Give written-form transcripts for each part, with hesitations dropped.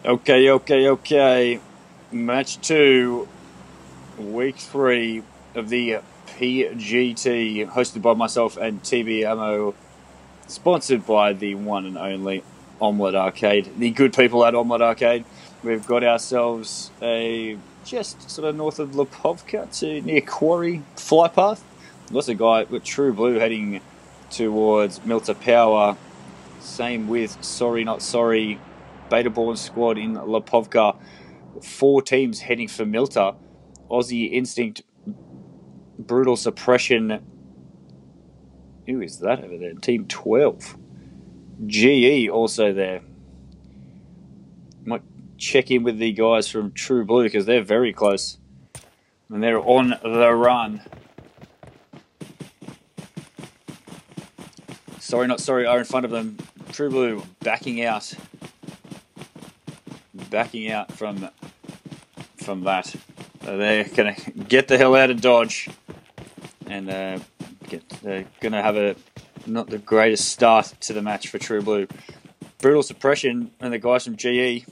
Okay. Match 2, week 3 of the PGT, hosted by myself and TB Ammo, sponsored by the one and only Omlet Arcade, the good people at Omlet Arcade. We've got ourselves a just sort of north of Lipovka to near Quarry flight path. Lots of guy with True Blue heading towards Milter Power. Same with Sorry Not Sorry, BetaBornSquad in Lipovka. 4 teams heading for Milter. Aussie Instinct, Brutal Suppression. Who is that over there? Team 12. GE also there. Might check in with the guys from True Blue because they're very close. And they're on the run. Sorry Not Sorry are in front of them. True Blue backing out. Backing out from that. So they're going to get the hell out of Dodge. And they're going to have not the greatest start to the match for True Blue. Brutal Suppression and the guys from GE.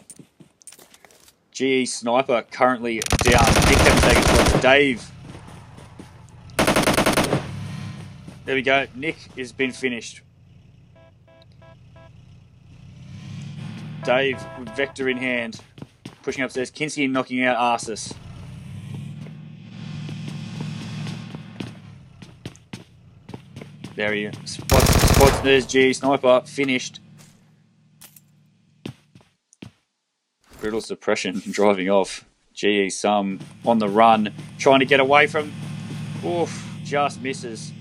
GE Sniper currently down. Nick having taken towards Dave. There we go. Nick has been finished. Dave with Vector in hand. Pushing upstairs. Kinski knocking out Arsis. There he spots. There's GE Sniper. Finished. Brutal Suppression driving off. GE Sum on the run. Trying to get away from... Oof. Just misses.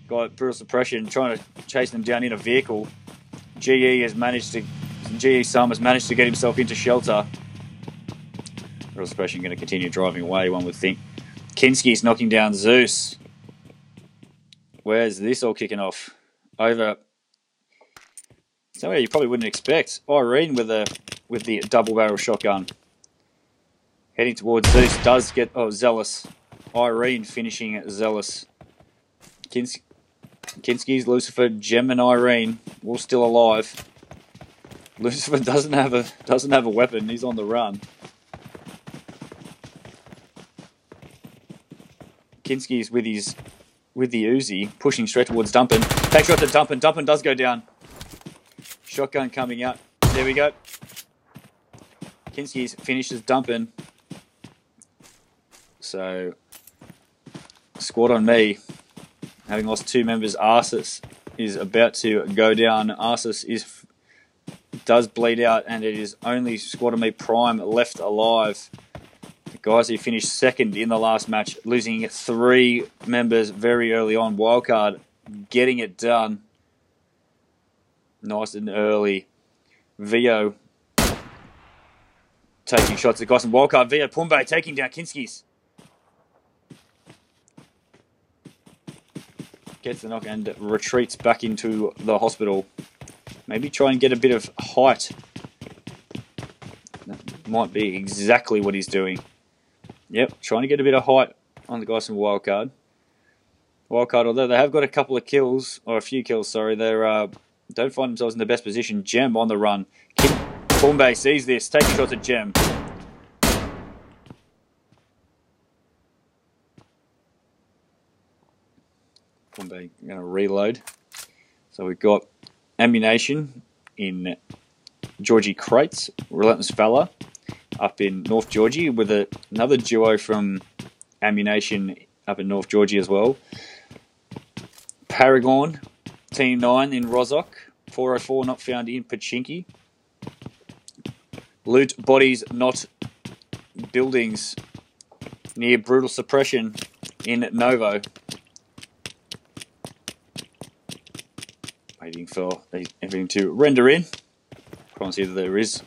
Got Brutal Suppression trying to chase them down in a vehicle. GE Sum has managed to get himself into shelter. Brutal Suppression going to continue driving away, one would think. Kinski's knocking down Zeus. Where's this all kicking off? Over somewhere you probably wouldn't expect. Irene with the double barrel shotgun. Heading towards Zeus. Does get Zealous. Irene finishing Zealous. Kinski's Lucifer, Gem and Irene all still alive. Lucifer doesn't have a weapon. He's on the run. Kinski's with the Uzi, pushing straight towards Dumpin. Take shot to Dumpin. Dumpin does go down. Shotgun coming out. There we go. Kinski's finishes Dumpin. So, squad on me. Having lost 2 members, Arsis is about to go down. Arsis does bleed out, and it is only squad on me Prime left alive. The guys who finished second in the last match, losing 3 members very early on. Wildcard getting it done. Nice and early. Vio taking shots at guys from Wildcard. Vio Pumbe taking down Kinski's. Gets the knock and retreats back into the hospital. Maybe try and get a bit of height. That might be exactly what he's doing. Yep, trying to get a bit of height on the guys from Wildcard. Wildcard, although they have got a couple of kills, or a few kills, sorry, they don't find themselves in the best position. Gem on the run. Pumbe sees this, taking shots at Gem. Pumbe going to reload. So we've got AmmuNation in Georgie Crates, Relentless Valour up in North Georgia with another duo from AmmuNation up in North Georgia as well. Paragon, Team 9 in Rozok, 404 not found in Pachinki. Loot Bodies Not Buildings near Brutal Suppression in Novo. Waiting for everything to render in. Promise you that there is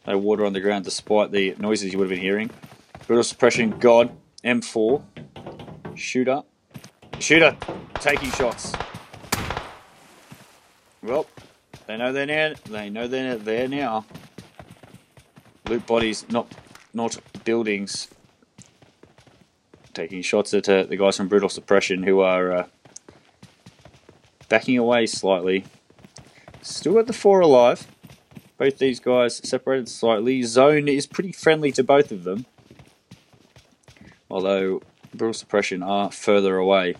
no water on the ground despite the noises you would have been hearing. Brutal Suppression, God, M4, Shooter taking shots. Well, they know they're there. They know they're there now. Loot Bodies, not buildings. Taking shots at the guys from Brutal Suppression who are backing away slightly. Still got the 4 alive. Both these guys separated slightly. Zone is pretty friendly to both of them, although Brutal Suppression are further away.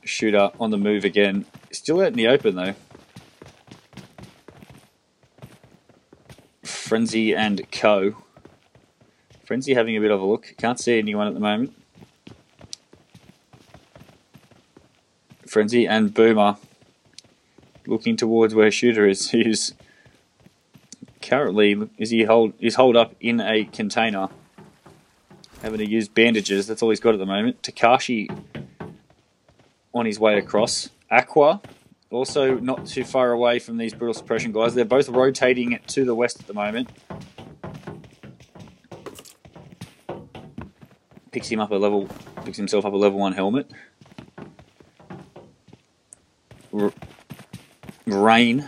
Shooter on the move again. Still out in the open though. Frenzy and Co. Frenzy having a bit of a look. Can't see anyone at the moment. Frenzy and Boomer looking towards where Shooter is. He's currently he's holed up in a container, having to use bandages. That's all he's got at the moment. Takashi on his way across. Aqua also not too far away from these Brutal Suppression guys. They're both rotating to the west at the moment. Picks himself up a level 1 helmet. Rain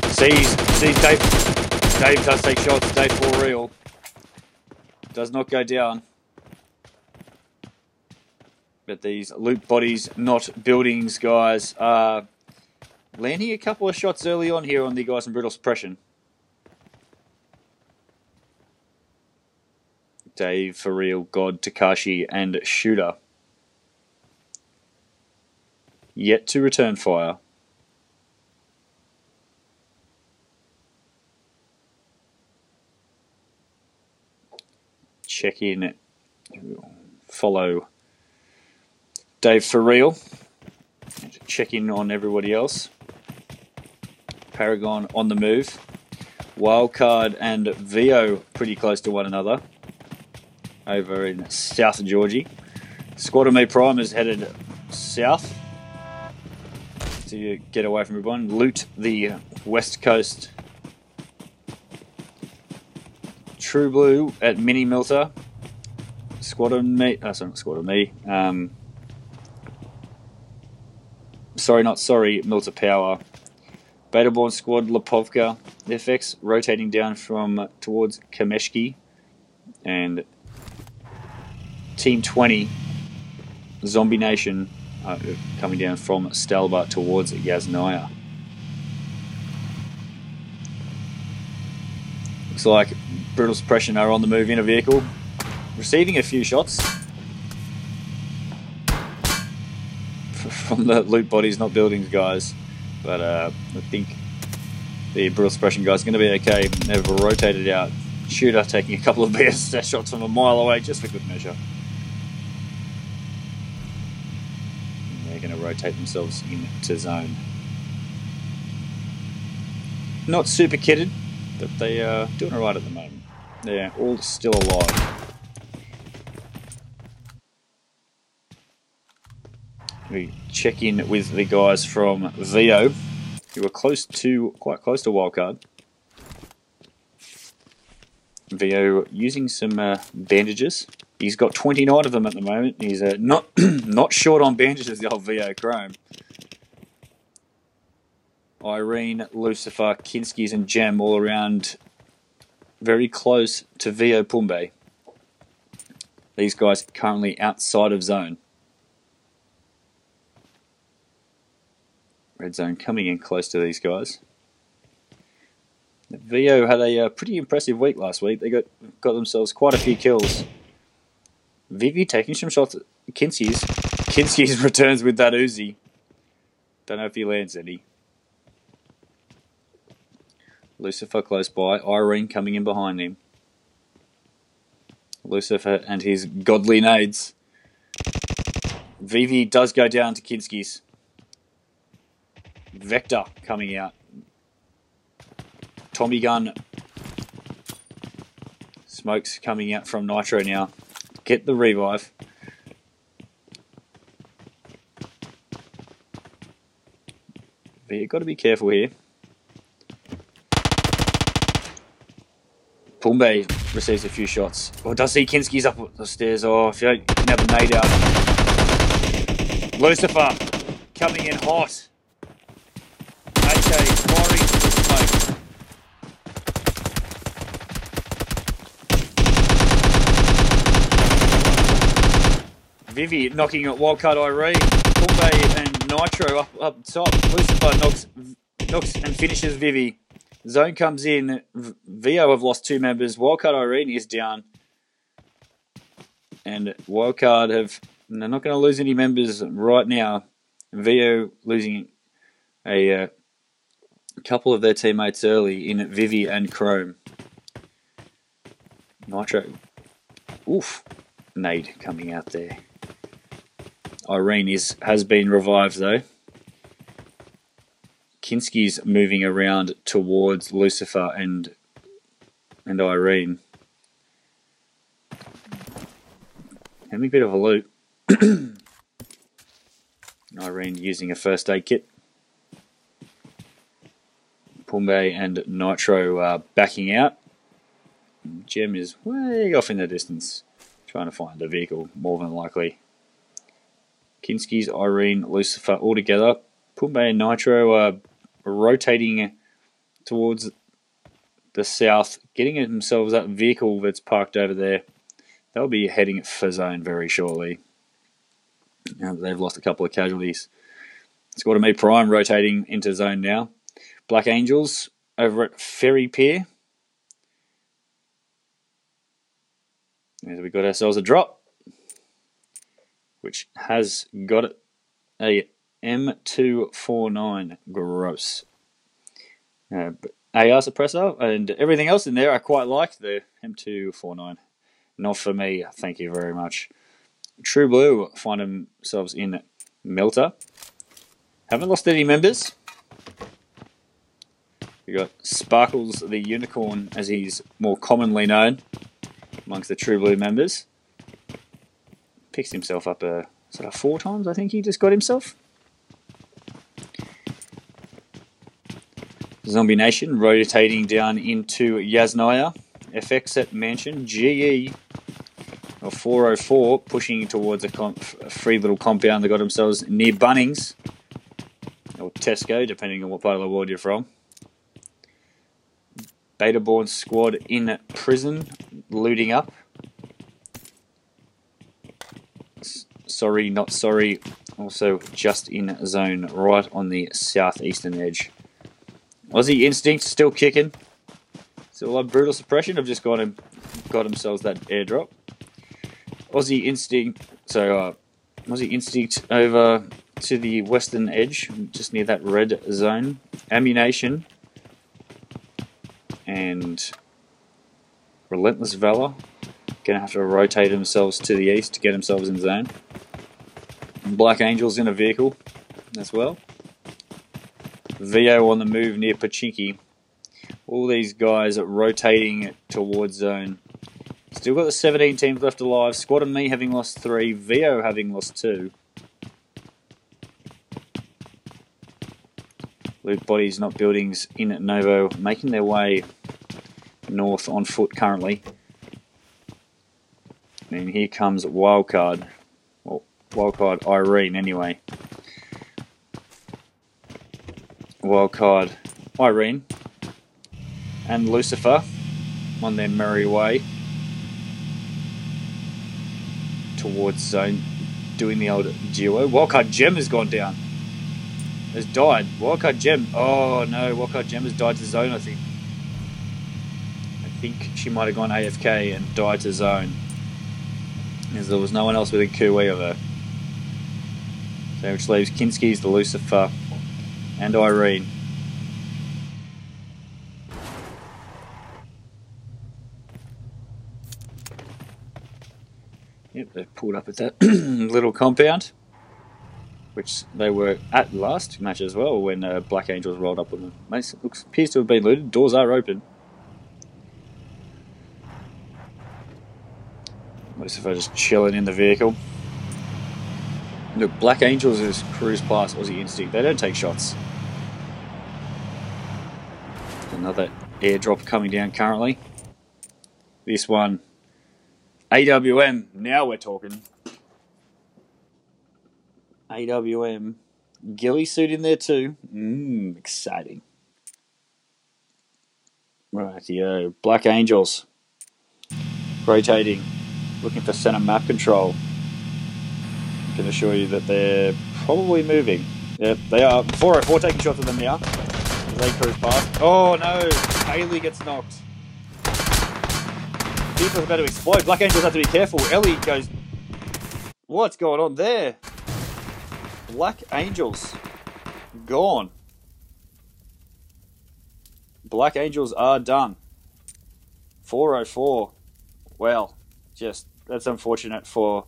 sees Dave. Dave does take shots. Dave for real. Does not go down. But these loot bodies, not buildings, guys, are landing a couple of shots early on here on the guys in Brutal Suppression. Dave, for real, God, Takashi, and Shooter yet to return fire. Check in, follow Dave for real. Check in on everybody else. Paragon on the move. Wildcard and Vio pretty close to one another over in South Georgie. Squad of Me Prime is headed south to get away from everyone. Loot the west coast. True Blue at Mini Milter. Squad of Me. Sorry, not Squad of Me. Sorry, not sorry. Milter Power. BetaBornSquad Lipovka. FX rotating down from towards Kameshki. And Team 20 Zombie Nation coming down from Stalba towards Yasnaya. Looks like Brutal Suppression are on the move in a vehicle, receiving a few shots from the loot bodies, not buildings, guys. But I think the Brutal Suppression guys are going to be okay. They've rotated out. Shooter taking a couple of BS shots from a mile away, just for good measure. Going to rotate themselves into zone. Not super kitted, but they are doing alright at the moment. They're all still alive. We check in with the guys from VO, who are quite close to Wildcard. VO using some bandages. He's got 29 of them at the moment. He's not short on bandages, the old VO Chrome. Irene, Lucifer, Kinskis and Gem all around very close to VO Pumbe. These guys are currently outside of zone. Red zone coming in close to these guys. VO had a pretty impressive week last week. They got themselves quite a few kills. Vivi taking some shots at Kinskis. Kinskis returns with that Uzi. Don't know if he lands any. Lucifer close by. Irene coming in behind him. Lucifer and his godly nades. Vivi does go down to Kinskis. Vector coming out. Tommy gun. Smoke's coming out from Nitro now. Get the revive. But you've got to be careful here. Pumbe receives a few shots. Oh, does see Kinski's up the stairs. Oh, if you don't have a nade out. Lucifer coming in hot. AK firing to the smoke. Vivi knocking at Wildcard Irene. Pumbe and Nitro up top. Lucifer knocks and finishes Vivi. Zone comes in. VO have lost 2 members. Wildcard Irene is down. And Wildcard they're not going to lose any members right now. VO losing a couple of their teammates early in Vivi and Chrome. Nitro. Oof. Nade coming out there. Irene has been revived though. Kinski's moving around towards Lucifer and Irene. Having a bit of a loot. Irene using a first aid kit. Pumbe and Nitro backing out. Gem is way off in the distance, trying to find a vehicle, more than likely. Kinski's, Irene, Lucifer all together. Pumbe and Nitro are rotating towards the south, getting themselves that vehicle that's parked over there. They'll be heading for zone very shortly. They've lost a couple of casualties. Squad of Me Prime rotating into zone now. Black Angels over at Ferry Pier. As we got ourselves a drop, which has got it a M249 gross. AR suppressor and everything else in there I quite like. The M249. Not for me, thank you very much. True Blue find themselves in Melter. Haven't lost any members. We got Sparkles the Unicorn, as he's more commonly known amongst the True Blue members. Picks himself up 4 times, I think he just got himself. Zombie Nation rotating down into Yasnaya. FX at Mansion. GE 404 pushing towards a free little compound. They got themselves near Bunnings or Tesco, depending on what part of the world you're from. BetaBornSquad in prison, looting up. Sorry, not sorry. Also just in zone, right on the southeastern edge. Aussie Instinct still kicking. Still like brutal suppression. Have just got themselves that airdrop. Aussie Instinct. Aussie Instinct over to the western edge, just near that red zone. AmmuNation and Relentless Valour gonna have to rotate themselves to the east to get themselves in zone. Black Angels in a vehicle as well. VO on the move near Pachinki. All these guys are rotating towards zone. Still got the 17 teams left alive. Squad and Me having lost 3. VO having lost 2. Loot bodies, not buildings, in Novo, making their way north on foot currently. And here comes Wildcard. Well, Wildcard Irene anyway. Wildcard Irene and Lucifer on their merry way towards zone, doing the old duo. Wildcard Gem has gone down. Has died. Wildcard Gem. Oh no, Wildcard Gem has died to zone, I think. I think she might have gone AFK and died to zone, as there was no one else within QE of her. So which leaves Kinski's, the Lucifer, and Irene. Yep, they've pulled up at that little compound, which they were at last match as well when Black Angels rolled up on them. Appears to have been looted. Doors are open. Lucifer just chilling in the vehicle. Look, Black Angels just cruise past Aussie Instinct. They don't take shots. Another airdrop coming down currently. This one, AWM. Now we're talking. AWM. Ghillie suit in there too. Exciting. Rightio. Black Angels. Rotating. Looking for center map control. I can assure you that they're probably moving. Yep, they are. 404 taking shots at them now. They cruise past. Oh no! Haley gets knocked. Vehicle's about to explode. Black Angels have to be careful. Ellie goes... What's going on there? Black Angels. Gone. Black Angels are done. 404. Well, just... That's unfortunate for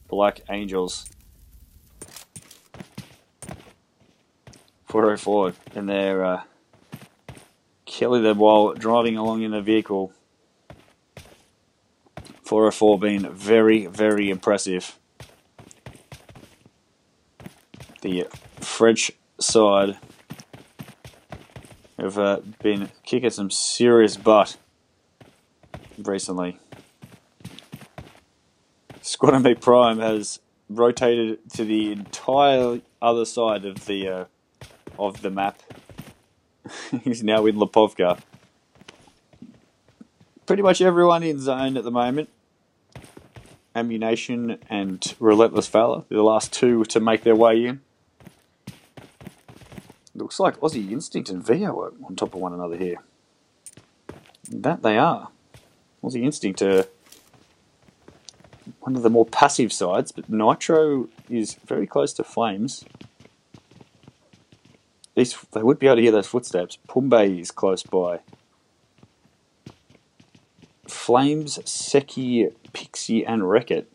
Black Angels. 404. And they're... killing them while driving along in a vehicle. 404 being very, very impressive. The French side have been kicking some serious butt recently. Squad MB Prime has rotated to the entire other side of the map. He's now in Lipovka. Pretty much everyone in zone at the moment. AmmuNation and Relentless Valour, the last two to make their way in. Looks like Aussie Instinct and Vio are on top of one another here. That they are. Aussie Instinct are one of the more passive sides, but Nitro is very close to Flames. They would be able to hear those footsteps. Pumbe is close by. Flames, Seki, Pixie, and Wreck-It.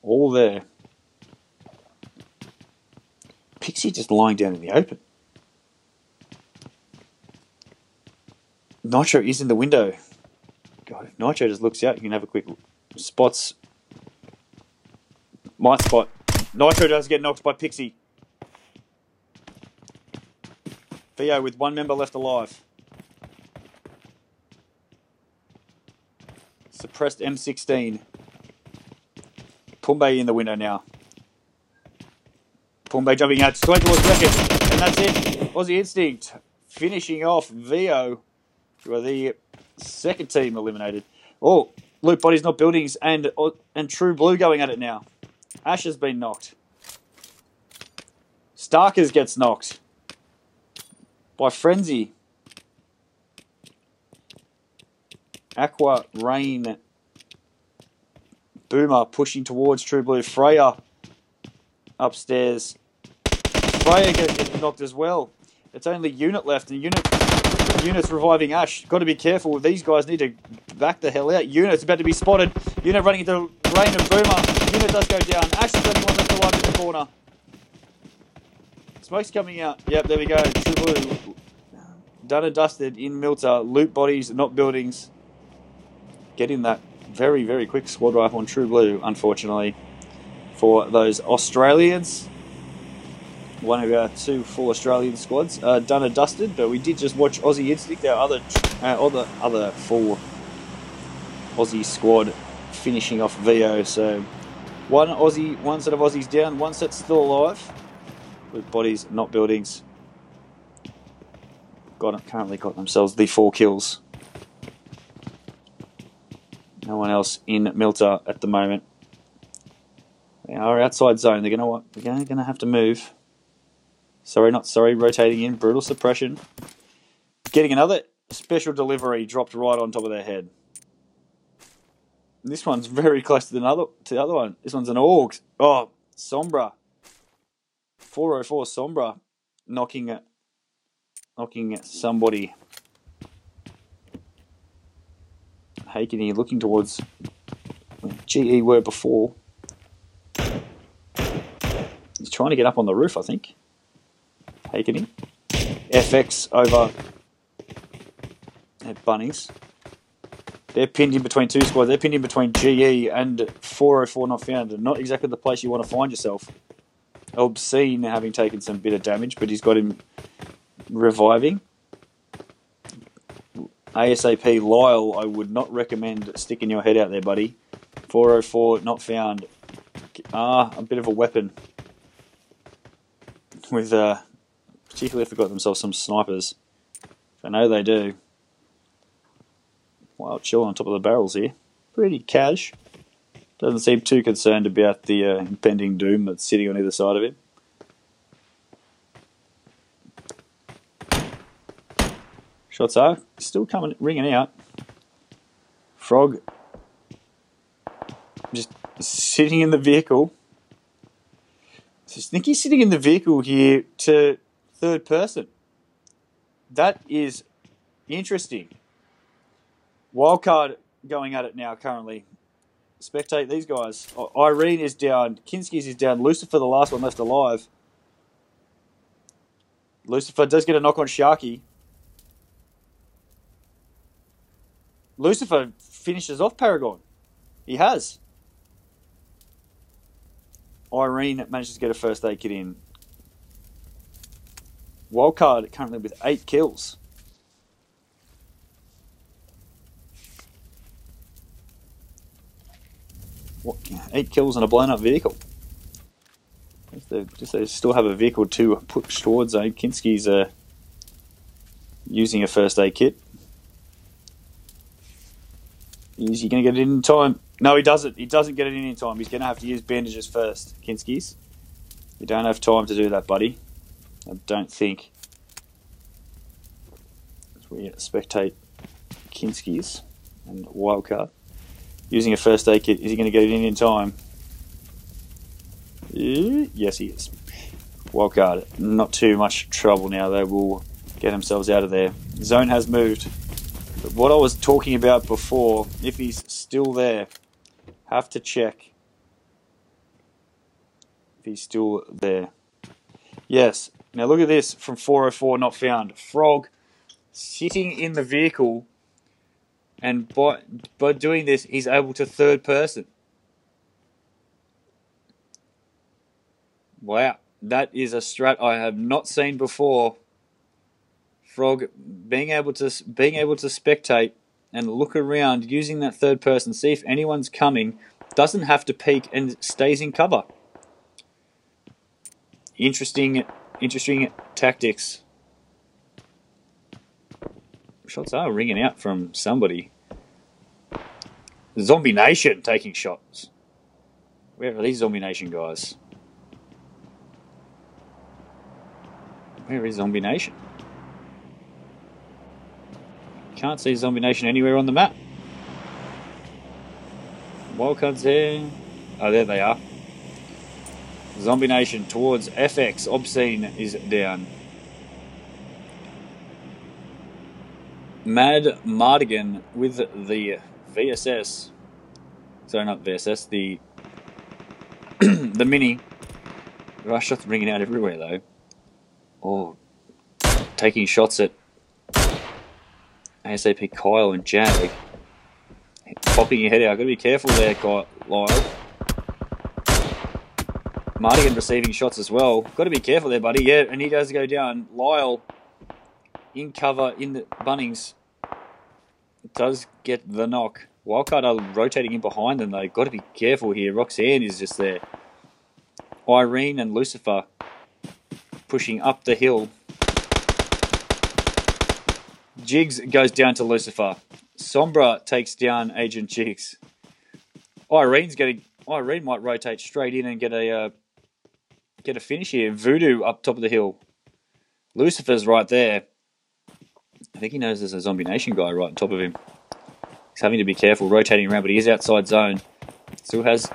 All there. Pixie just lying down in the open. Nitro is in the window. God, if Nitro just looks out, you can have a quick spots. Might spot. Nitro does get knocked by Pixie. Theo with one member left alive. Suppressed M16. Pumbe in the window now. Pumbe jumping out straight towards Wreck-It. And that's it. Aussie Instinct finishing off Vio, who are the second team eliminated. Oh, Loot Bodies Not Buildings and True Blue going at it now. Ash has been knocked. Starkers gets knocked by Frenzy. Aqua, Rain, Boomer pushing towards True Blue. Freya upstairs. Freya gets knocked as well. It's only Unit left, and Unit's reviving Ash. Got to be careful. These guys need to back the hell out. Unit's about to be spotted. Unit running into Rain and Boomer. Unit does go down. Ash is the only one left alive in the corner. Smoke's coming out. Yep, there we go. True Blue. Done and dusted in Milter. Loot Bodies, Not Buildings. Getting that very, very quick squad rifle on True Blue, unfortunately, for those Australians. One of our two full Australian squads done and dusted, but we did just watch Aussie Instinct, our other full Aussie squad, finishing off Vio. So one set of Aussies down, one set still alive, with Bodies, Not Buildings. Currently got themselves the 4 kills. No one else in Milter at the moment. They are outside zone. They're gonna have to move. Sorry, not sorry. Rotating in. Brutal Suppression. Getting another special delivery dropped right on top of their head. This one's very close to the other one. This one's an AUG. Oh, Sombra. 404 Sombra knocking somebody. Hakeny looking towards where GE were before. He's trying to get up on the roof, I think. Hakeny. FX over at Bunnings. They're pinned in between two squads. They're pinned in between GE and 404 Not Found. Not exactly the place you want to find yourself. Obscene having taken some bit of damage, but he's got him reviving. ASAP Lyle, I would not recommend sticking your head out there, buddy. 404 Not Found. A bit of a weapon. With particularly if they've got themselves some snipers. I know they do. Wild Chill on top of the barrels here. Pretty cash. Doesn't seem too concerned about the impending doom that's sitting on either side of him. Shots are still ringing out. Frog just sitting in the vehicle. I think he's sitting in the vehicle here to third person. That is interesting. Wildcard going at it now currently. Spectate these guys. Irene is down. Kinski's is down. Lucifer, the last one left alive. Lucifer does get a knock on Sharky. Lucifer finishes off Paragon. He has. Irene manages to get a first aid kit in. Wildcard currently with 8 kills. What, 8 kills on a blown up vehicle. Just they still have a vehicle to push towards zone. Kinski's using a first aid kit. Is he going to get it in time? No, he doesn't. He doesn't get it in time. He's going to have to use bandages first, Kinski's. You don't have time to do that, buddy. I don't think. As we spectate Kinski's and Wildcard. Using a first aid kit. Is he going to get it in time? Yes, he is. Wildcard, not too much trouble now. They will get themselves out of there. Zone has moved. But what I was talking about before, if he's still there, have to check if he's still there. Yes. Now look at this from 404 not found. Frog sitting in the vehicle, and by doing this, he's able to third person. Wow, that is a strat I have not seen before. Frog being able to spectate and look around using that third person, see if anyone's coming, doesn't have to peek and stays in cover. Interesting tactics. Shots are ringing out from somebody. Zombie Nation taking shots. Where are these Zombie Nation guys? Where is Zombie Nation? Can't see Zombie Nation anywhere on the map. Wildcard's there. Oh, there they are. Zombie Nation towards FX. Obscene is down. Mad Mardigan with the VSS. Sorry, not VSS. The the Mini. Rush shots ringing out everywhere though. Oh, taking shots at ASAP Kyle and Jag. Popping your head out. Got to be careful there, Lyle. Mardigan receiving shots as well. Got to be careful there, buddy. Yeah, and he does go down. Lyle in cover in the Bunnings does get the knock. Wildcard are rotating in behind them though. Got to be careful here. Roxanne is just there. Irene and Lucifer pushing up the hill. Jigs goes down to Lucifer. Sombra takes down Agent Jigs. Irene might rotate straight in and get a finish here. Voodoo up top of the hill. Lucifer's right there. I think he knows there's a Zombie Nation guy right on top of him. He's having to be careful rotating around, but he is outside zone. Still has...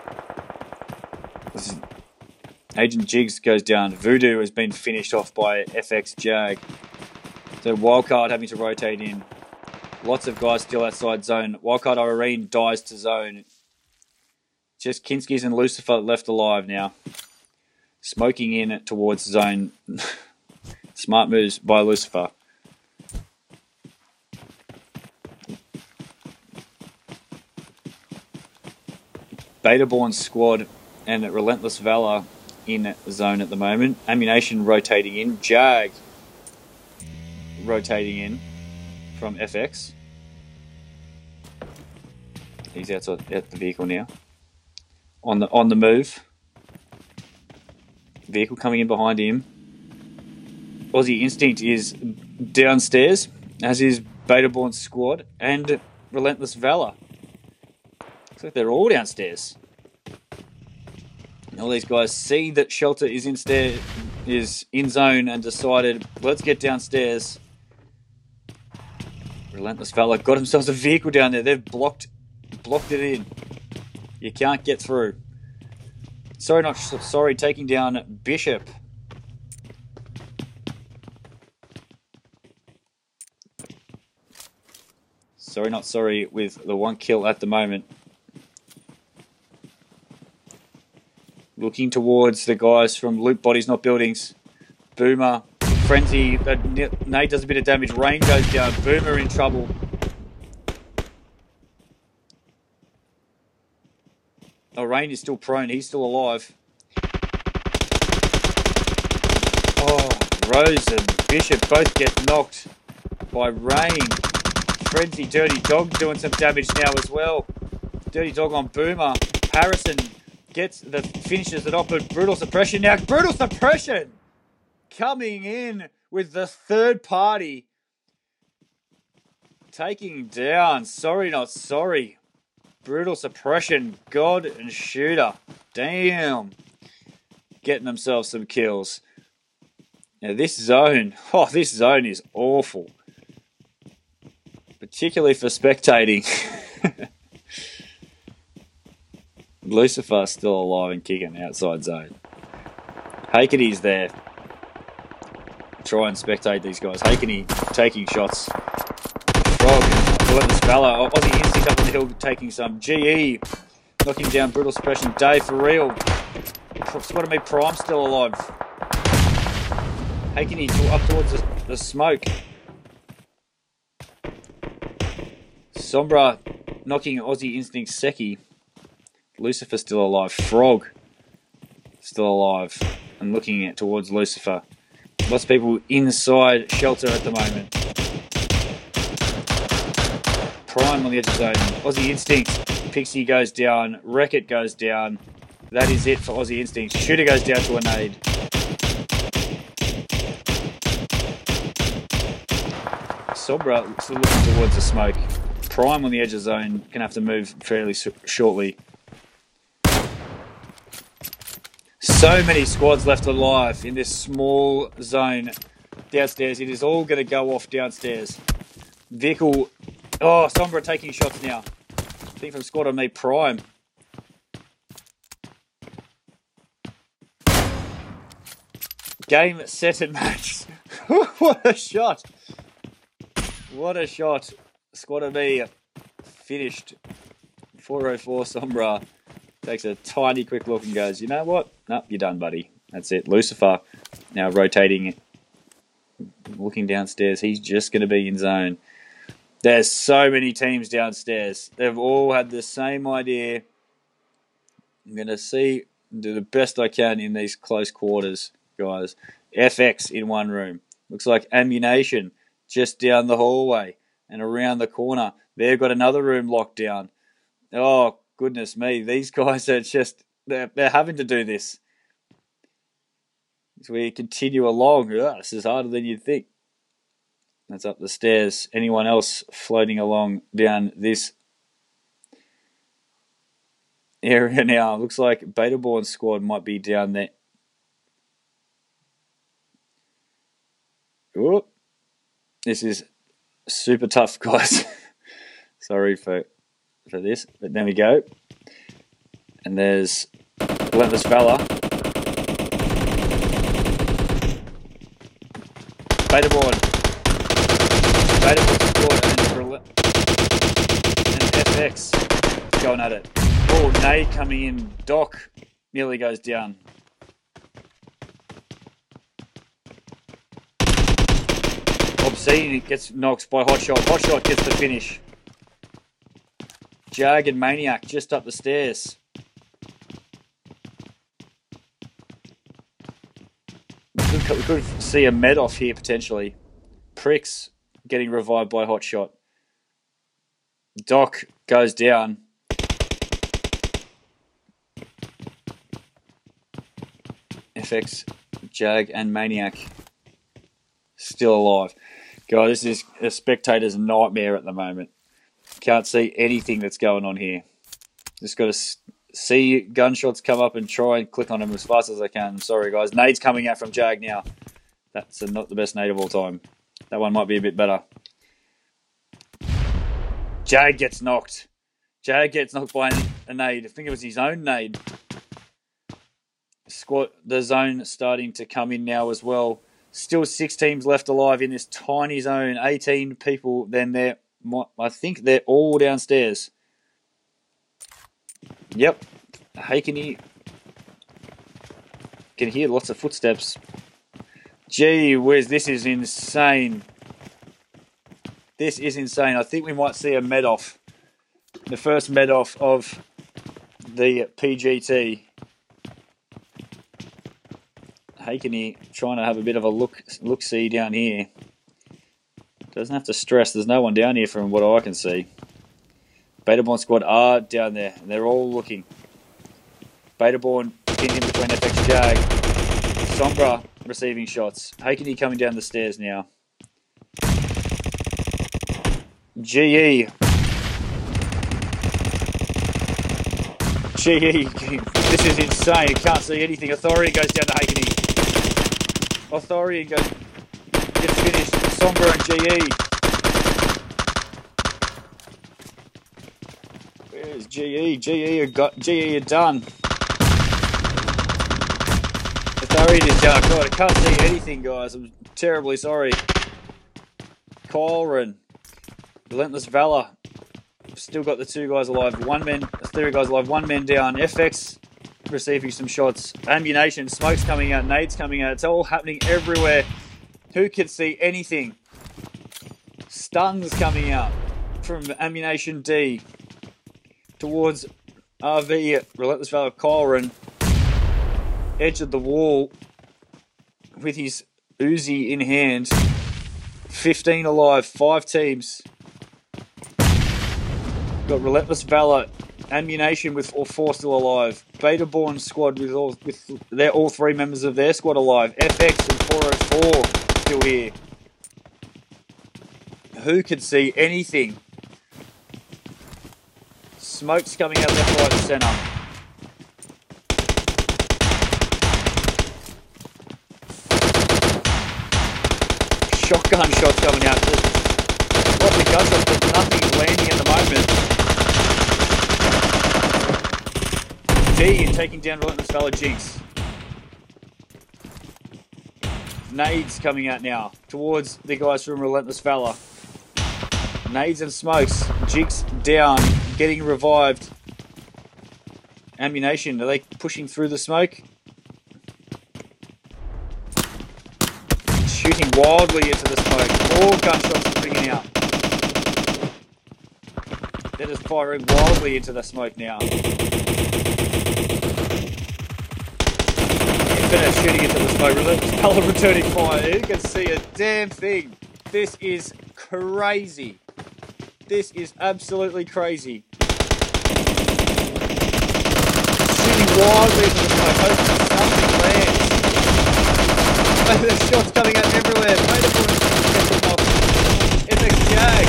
Agent Jigs goes down. Voodoo has been finished off by FX Jag. So Wildcard having to rotate in. Lots of guys still outside zone. Wildcard Irene dies to zone. Just Kinski's and Lucifer left alive now. Smoking in towards zone. Smart moves by Lucifer. BetaBornSquad and Relentless Valour in zone at the moment. AmmuNation rotating in. Jag rotating in from FX. He's outside at the vehicle now. On the move. Vehicle coming in behind him. Aussie Instinct is downstairs, as is BetaBornSquad and Relentless Valour. Looks like they're all downstairs. All these guys see that Shelter is in zone and decided, let's get downstairs. Relentless Valour got themselves a vehicle down there. They've blocked it in. You can't get through. Sorry, not sorry, taking down Bishop. Sorry, not sorry with the 1 kill at the moment. Looking towards the guys from Loot Bodies Not Buildings. Boomer, Frenzy, Nate does a bit of damage. Rain goes down. Boomer in trouble. Oh, Rain is still prone. He's still alive. Oh, Rose and Bishop both get knocked by Rain. Frenzy, Dirty Dog doing some damage now as well. Dirty Dog on Boomer. Harrison gets the finishes it off, but Brutal Suppression now. Brutal Suppression coming in with the third party. Taking down, sorry not sorry. Brutal Suppression, God and Shooter. Damn. Getting themselves some kills. Now this zone is awful. Particularly for spectating. Lucifer still alive and kicking outside zone. Hakeny's there. Try and spectate these guys. Hakeny taking shots. Frog, Relentless Valour. Aussie Instinct up on the hill taking some. GE knocking down Brutal Suppression. Dave for real. Squad of Me Prime still alive. Hakeny up towards the smoke. Sombra knocking Aussie Instinct Seki. Lucifer still alive. Frog still alive and looking towards Lucifer. Lots of people inside shelter at the moment. Prime on the edge of zone. Aussie Instinct. Pixie goes down. Wreck-It goes down. That is it for Aussie Instinct. Shooter goes down to a nade. Sombra still looking towards the smoke. Prime on the edge of zone. Gonna have to move fairly shortly. So many squads left alive in this small zone downstairs. It is all going to go off downstairs. Vehicle. Oh, Sombra taking shots now. I think from Squad on Me Prime. Game, set and match. What a shot. What a shot. Squad on Me finished. 404 Sombra. Takes a tiny quick look and goes, you know what? Nope, you're done, buddy. That's it. Lucifer now rotating, looking downstairs. He's just going to be in zone. There's so many teams downstairs. They've all had the same idea. I'm going to do the best I can in these close quarters, guys. FX in one room. Looks like AmmuNation just down the hallway and around the corner. They've got another room locked down. Oh, goodness me, these guys are just, they're having to do this. As we continue along, this is harder than you'd think. That's up the stairs. Anyone else floating along down this area now? Looks like BetaBornSquad might be down there. Ooh, this is super tough, guys. Sorry for this, but there we go. And there's Relentless Valour. BetaBorn Squad and FX going at it. Oh, nade coming in. Doc nearly goes down. Obscene gets knocked by Hotshot. Hotshot gets the finish. Jag and Maniac just up the stairs. We could see a med off here potentially. Pricks getting revived by Hotshot. Doc goes down. FX, Jag and Maniac still alive. God, this is a spectator's nightmare at the moment. Can't see anything that's going on here. Just got to see gunshots come up and try and click on them as fast as I can. Sorry, guys. Nade's coming out from Jag now. That's not the best nade of all time. That one might be a bit better. Jag gets knocked. Jag gets knocked by a nade. I think it was his own nade. The zone starting to come in now as well. Still 6 teams left alive in this tiny zone. 18 people. Then I think they're all downstairs. Yep. Hakeny can hear lots of footsteps. Gee whiz, this is insane. This is insane. I think we might see a med-off. The first med-off of the PGT. Hakeny trying to have a bit of a look-see down here. Doesn't have to stress. There's no one down here from what I can see. BetaBornSquad are down there. They're all looking. BetaBorn pinned in between FX Jag. Sombra receiving shots. Hakeny coming down the stairs now. GE. This is insane. You can't see anything. Authority goes down to Hakeny. Authority gets finished. Sombra and GE. Where's GE? GE are done. Authority is done. God, I can't see anything, guys. I'm terribly sorry. Colrin. Relentless Valour. Still got the 2 guys alive. 3 guys alive. 1 man down. FX receiving some shots. AmmuNation. Smoke's coming out. Nades coming out. It's all happening everywhere. Who can see anything? Stuns coming out from AmmuNation D towards RV. Relentless Valour. Colrin. Edge of the wall with his Uzi in hand. 15 alive. 5 teams. Got Relentless Valour, AmmuNation with all 4 still alive. BetaBornSquad with all 3 members of their squad alive. FX and 404 still here. Who could see anything? Smoke's coming out left, right, and centre. Shotgun shots coming out. Lots of gunshots, but nothing's landing at the moment. D taking down Relentless Valour Jinx. Nades coming out now towards the guys from Relentless Valour. Nades and smokes. Jinx down, getting revived. AmmuNation, are they pushing through the smoke? Shooting wildly into the smoke. All gunshots are bringing out. They're just firing wildly into the smoke now. Infinite shooting into the smoke. Relentless Valour returning fire. Who can see a damn thing? This is crazy. This is absolutely crazy. Shooting wildly into the smoke. Hoping something lands. There's shots coming out everywhere. FX Jag.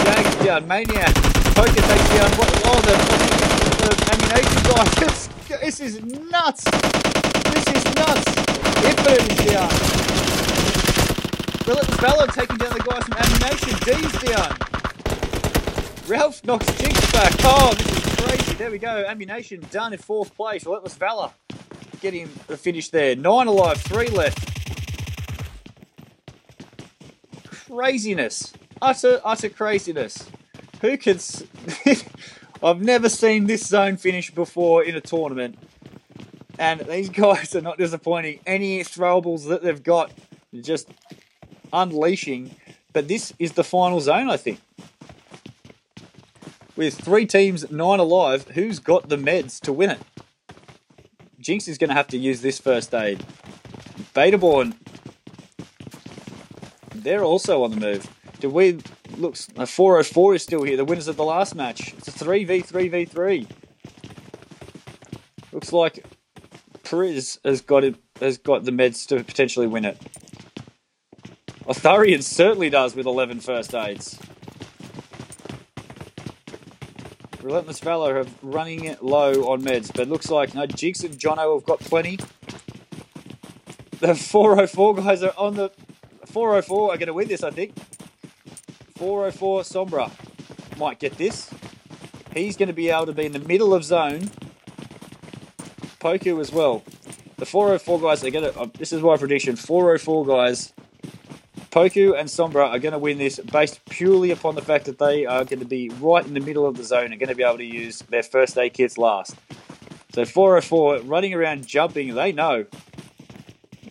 Jag's down. Maniac. Poker takes down. The AmmuNation guys. This is nuts. This is nuts. Infinite is down. Relentless Valour taking down the guys from AmmuNation. D's down. Ralph knocks Jinx back. Oh, this is crazy. There we go. AmmuNation done in 4th place. Relentless Valour getting the finish there. 9 alive, 3 left. Craziness. Utter craziness. Who could... I've never seen this zone finish before in a tournament. And these guys are not disappointing. Any throwables that they've got, just unleashing. But this is the final zone, I think. With 3 teams, 9 alive, who's got the meds to win it? Jinx is going to have to use this first aid. BetaBorn, they're also on the move. Looks, 404 is still here, the winners of the last match. It's a 3v3v3. Looks like Priz has got the meds to potentially win it. Otharian certainly does with 11 first aids. Relentless Valour are running it low on meds, but it looks like Jinx and Jono have got plenty. The 404 guys are on the... 404 are going to win this, I think. 404 Sombra. might get this. He's going to be able to be in the middle of zone. Poku as well. The 404 guys are going to... this is my prediction. 404 guys... Poku and Sombra are going to win this based purely upon the fact that they are going to be right in the middle of the zone and going to be able to use their first aid kits last. So 404 running around jumping, they know.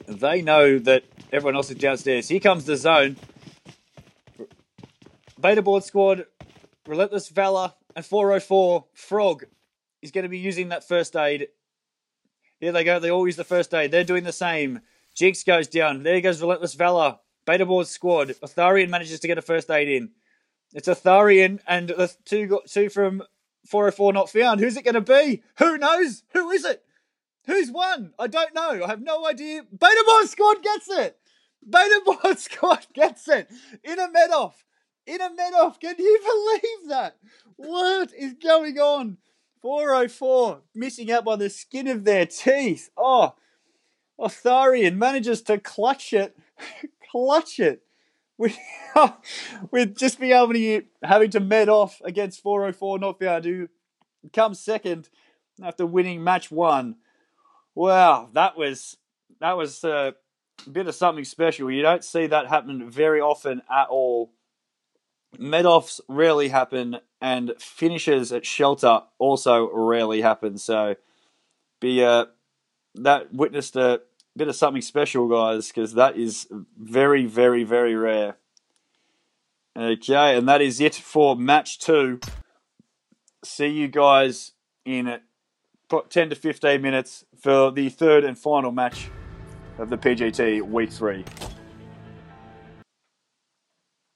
They know that everyone else is downstairs. Here comes the zone. BetaBornSquad, Relentless, Valour, and 404 Frog is going to be using that first aid. Here they go. They all use the first aid. They're doing the same. Jinx goes down. There goes Relentless, Valour. BetaBornSquad. Atharian manages to get a first aid in. It's Atharian and the two from 404 not found. Who's it going to be? Who knows? Who is it? Who's won? I don't know. I have no idea. BetaBornSquad gets it. BetaBornSquad gets it. In a med-off. In a med-off. Can you believe that? What is going on? 404 missing out by the skin of their teeth. Oh, Atharian manages to clutch it. Clutch it. With just being able to having to med off against 404 not found, who comes second after winning match 1. Wow, that was a bit of something special. You don't see that happen very often at all. Med-offs rarely happen, and finishes at shelter also rarely happen. So, that witnessed a bit of something special, guys, because that is very, very, very rare. Okay, and that is it for match 2. See you guys in 10 to 15 minutes for the third and final match of the PGT Week 3.